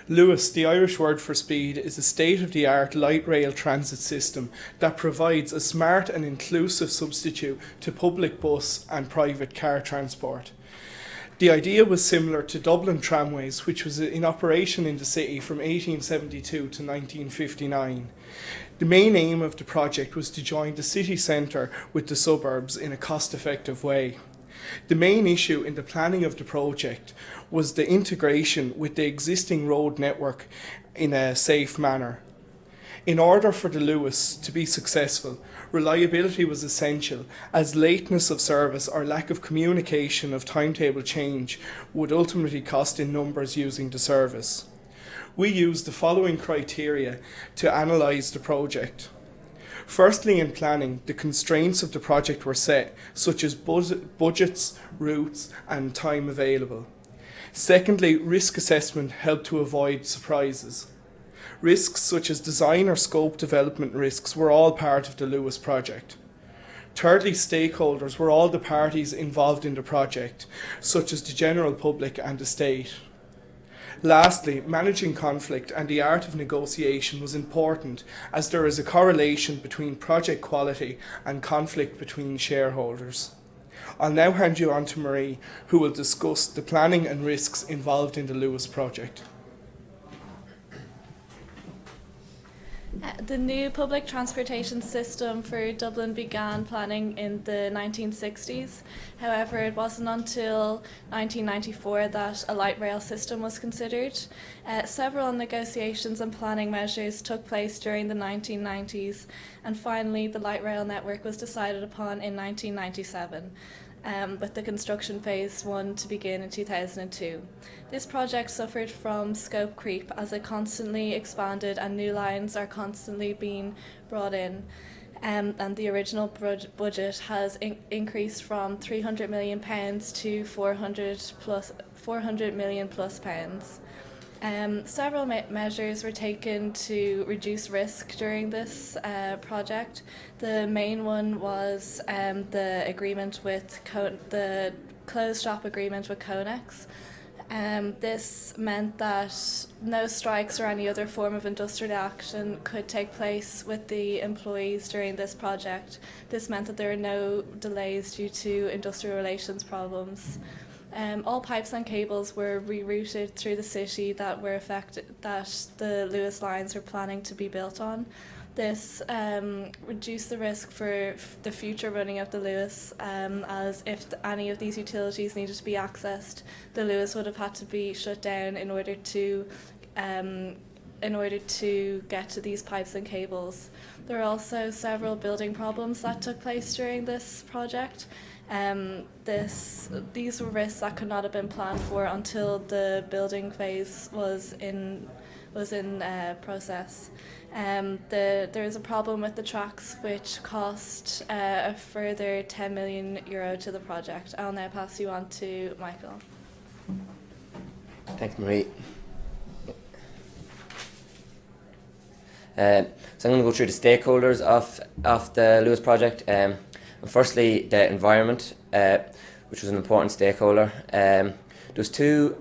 Luas, the Irish word for speed, is a state-of-the-art light rail transit system that provides a smart and inclusive substitute to public bus and private car transport. The idea was similar to Dublin Tramways, which was in operation in the city from 1872 to 1959. The main aim of the project was to join the city centre with the suburbs in a cost-effective way. The main issue in the planning of the project was the integration with the existing road network in a safe manner. In order for the Luas to be successful, reliability was essential, as lateness of service or lack of communication of timetable change would ultimately cost in numbers using the service. We used the following criteria to analyse the project. Firstly, in planning, the constraints of the project were set, such as budgets, routes, and time available. Secondly, risk assessment helped to avoid surprises. Risks such as design or scope development risks were all part of the Luas project. Thirdly, stakeholders were all the parties involved in the project, such as the general public and the state. Lastly, managing conflict and the art of negotiation was important, as there is a correlation between project quality and conflict between shareholders. I'll now hand you on to Marie, who will discuss the planning and risks involved in the Luas project. The new public transportation system for Dublin began planning in the 1960s. However, it wasn't until 1994 that a light rail system was considered. Several negotiations and planning measures took place during the 1990s, and finally the light rail network was decided upon in 1997. With the construction phase 1 to begin in 2002. This project suffered from scope creep as it constantly expanded and new lines are constantly being brought in. And the original budget has increased from £300 million to 400 million plus pounds. Several measures were taken to reduce risk during this project. The main one was the agreement with the closed shop agreement with Conex. This meant that no strikes or any other form of industrial action could take place with the employees during this project. This meant that there were no delays due to industrial relations problems. All pipes and cables were rerouted through the city that were affected, that the Luas lines were planning to be built on. This reduced the risk for the future running of the Luas, as if any of these utilities needed to be accessed, the Luas would have had to be shut down in order to get to these pipes and cables. There are also several building problems that took place during this project. These were risks that could not have been planned for until the building phase was in process. There is a problem with the tracks which cost a further €10 million to the project. I'll now pass you on to Michael. Thanks, Marie. So I'm going to go through the stakeholders of the Luas project. Firstly, the environment, which was an important stakeholder. There was two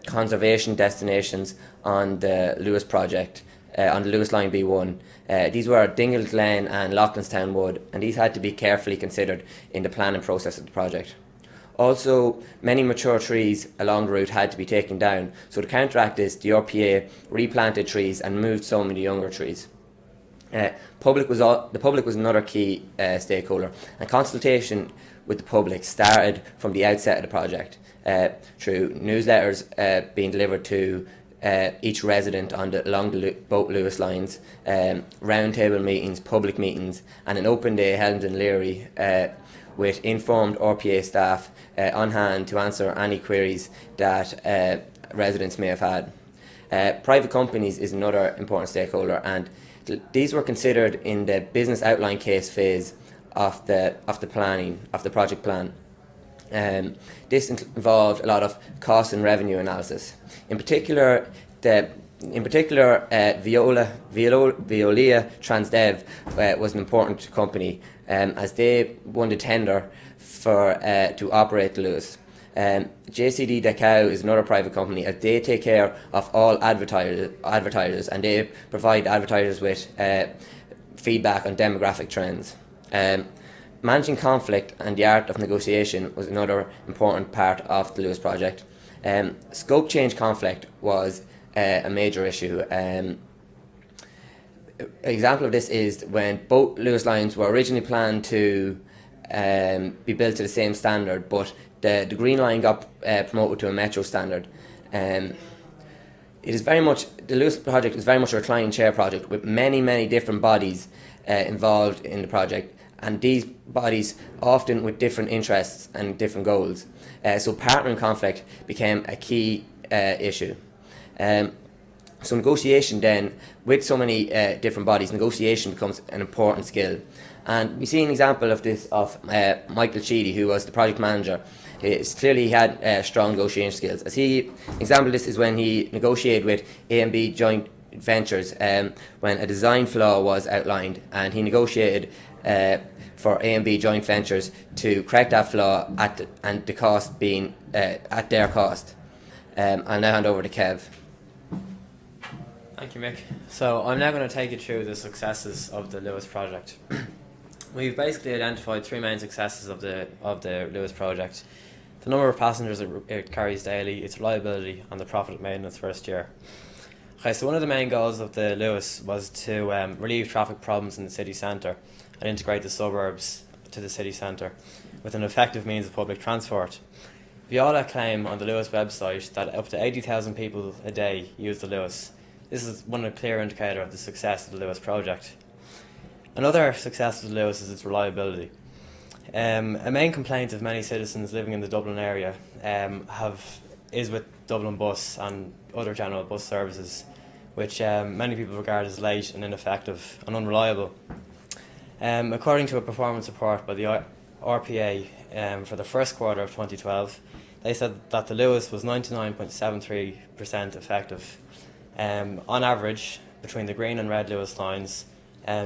conservation destinations on the Luas project, on the Luas Line B1. These were Dingle Glen and Loughlinstown Wood, and these had to be carefully considered in the planning process of the project. Also, many mature trees along the route had to be taken down, so to counteract this, the RPA replanted trees and moved some of the younger trees. The public was another key stakeholder, and consultation with the public started from the outset of the project through newsletters being delivered to each resident along both Luas lines, roundtable meetings, public meetings, and an open day held in Leary with informed RPA staff on hand to answer any queries that residents may have had. Private companies is another important stakeholder, and these were considered in the business outline case phase of the planning of the project plan. This involved a lot of cost and revenue analysis. In particular, Veolia Transdev was an important company as they won the tender to operate the Luas. JCD Decau is another private company, as they take care of all advertisers, and they provide advertisers with feedback on demographic trends. Managing conflict and the art of negotiation was another important part of the Luas project. Scope change conflict was a major issue. An example of this is when both Luas lines were originally planned to be built to the same standard, but the Green Line got promoted to a metro standard. It is very much, the Luas project is very much a reclining chair project with many different bodies involved in the project, and these bodies often with different interests and different goals. So partnering conflict became a key issue. So negotiation then, with so many different bodies, negotiation becomes an important skill. And we see an example of this of Michael Sheedy, who was the project manager. He had strong negotiation skills. Example of this is when he negotiated with A&B joint ventures when a design flaw was outlined, and he negotiated for A&B joint ventures to correct that flaw and the cost being at their cost. I'll now hand over to Kev. Thank you, Mick. So I'm now going to take you through the successes of the Luas project. We've basically identified three main successes of the Luas project: the number of passengers it carries daily, its reliability, and the profit it made in its first year. Okay, so one of the main goals of the Luas was to relieve traffic problems in the city centre and integrate the suburbs to the city centre with an effective means of public transport. Viola claim on the Luas website that up to 80,000 people a day use the Luas. This is one clear indicator of the success of the Luas project. Another success of the Luas is its reliability. A main complaint of many citizens living in the Dublin area is with Dublin Bus and other general bus services, which many people regard as late and ineffective and unreliable. According to a performance report by the RPA for the first quarter of 2012, they said that the Luas was 99.73% effective on average between the green and red Luas lines.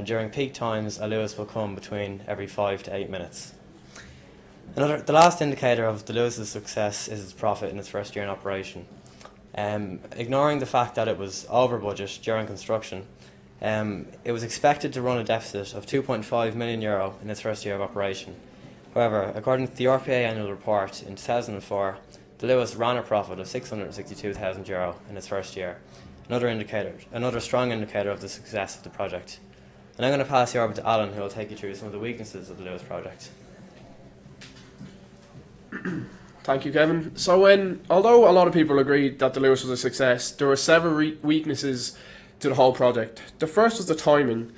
During peak times, a Luas will come between every 5 to 8 minutes. The last indicator of the Luas' success is its profit in its first year in operation. Ignoring the fact that it was over budget during construction, it was expected to run a deficit of €2.5 million in its first year of operation. However, according to the RPA annual report in 2004, the Luas ran a profit of €662,000 in its first year. Another strong indicator of the success of the project. And I'm going to pass you over to Alan, who will take you through some of the weaknesses of the Luas project. Thank you, Kevin. So although a lot of people agreed that the Luas was a success, there were several weaknesses to the whole project. The first was the timing.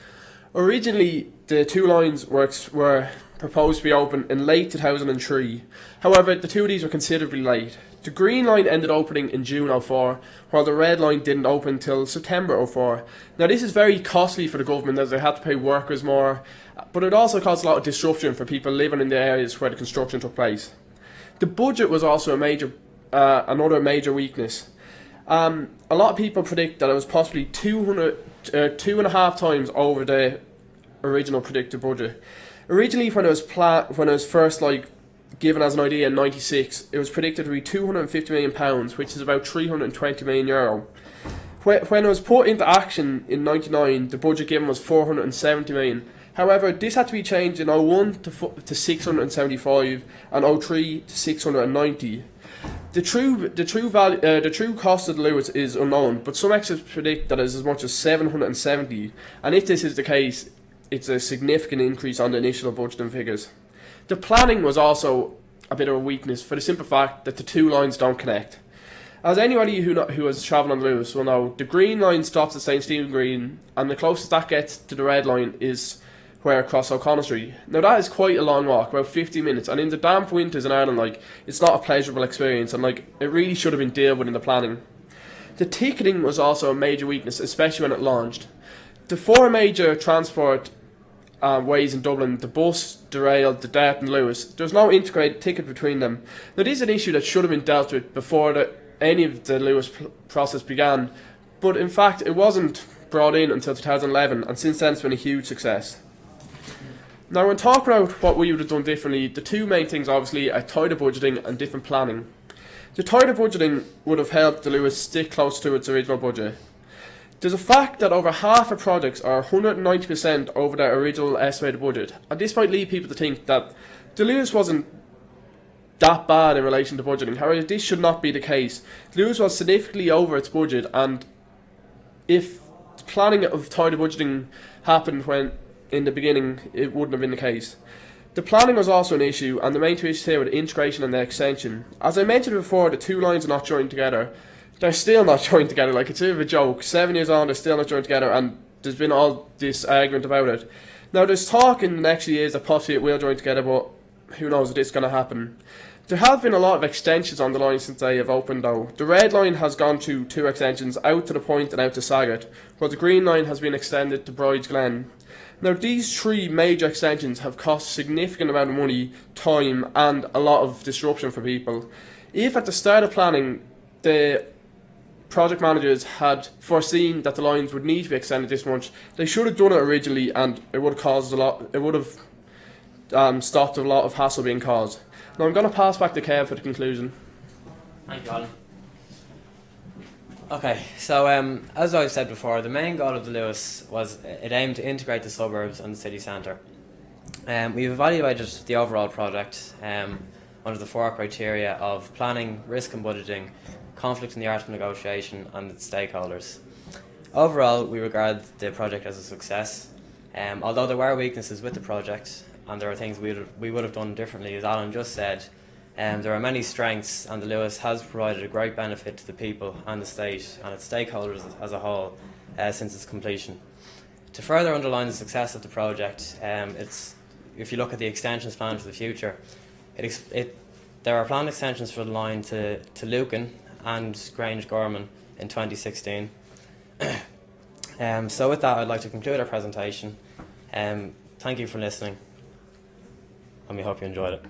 Originally, the two lines were proposed to be open in late 2003. However, the two of these were considerably late. The Green Line ended opening in June 2004, while the Red Line didn't open until September 2004. Now, this is very costly for the government, as they had to pay workers more, but it also caused a lot of disruption for people living in the areas where the construction took place. The budget was also another major weakness. A lot of people predict that it was possibly 2.5 times over the original predicted budget. Originally, when it was first given as an idea in '96, it was predicted to be £250 million, which is about €320 million. When it was put into action in '99, the budget given was £470 million. However, this had to be changed in 01 to 675 and 03 to 690. The true cost of the Luas is unknown, but some experts predict that it is as much as 770. And if this is the case, it's a significant increase on the initial budgeting figures. The planning was also a bit of a weakness for the simple fact that the two lines don't connect. As anybody who has travelled on the Luas will know, the Green Line stops at St Stephen Green, and the closest that gets to the Red Line is where across O'Connell Street. Now that is quite a long walk, about 50 minutes, and in the damp winters in Ireland, it's not a pleasurable experience, and it really should have been dealt with in the planning. The ticketing was also a major weakness, especially when it launched. The four major transport ways in Dublin, the bus, the rail, the Dart and Luas, there's no integrated ticket between them. Now this is an issue that should have been dealt with before any of the Luas process began, but in fact it wasn't brought in until 2011, and since then it's been a huge success. Now, when talking about what we would have done differently, the two main things obviously are tighter budgeting and different planning. The tighter budgeting would have helped the Luas stick close to its original budget. There's a fact that over half of projects are 190% over their original estimated budget, and this might lead people to think that the Luas wasn't that bad in relation to budgeting. However, this should not be the case. Luas was significantly over its budget, and if planning of tighter budgeting happened when in the beginning, it wouldn't have been the case. The planning was also an issue, and the main two issues here were the integration and the extension. As I mentioned before, the two lines are not joined together. They're still not joined together, like it's a bit of a joke. 7 years on, they're still not joined together, and there's been all this argument about it. Now, there's talk in the next years that possibly it will join together, but who knows if it's going to happen. There have been a lot of extensions on the line since they have opened though. The red line has gone to 2 extensions, out to the Point and out to Sagat, while the green line has been extended to Bride's Glen. Now, these 3 major extensions have cost a significant amount of money, time, and a lot of disruption for people. If at the start of planning, the project managers had foreseen that the lines would need to be extended this much, they should have done it originally, and it would have caused a lot. It would have stopped a lot of hassle being caused. Now, I'm going to pass back to Kev for the conclusion. Thank you, Colin. Okay, so as I've said before, the main goal of the Luas was it aimed to integrate the suburbs and the city centre. We've evaluated the overall project under the 4 criteria of planning, risk and budgeting, conflict in the art of negotiation, and its stakeholders. Overall, we regard the project as a success. Although there were weaknesses with the project, and there are things we would have done differently, as Alan just said, there are many strengths, and the Luas has provided a great benefit to the people and the state and its stakeholders as a whole since its completion. To further underline the success of the project, if you look at the extensions planned for the future, there are planned extensions for the line to Lucan and Grange Gorman in 2016. So with that, I'd like to conclude our presentation. Thank you for listening, and we hope you enjoyed it.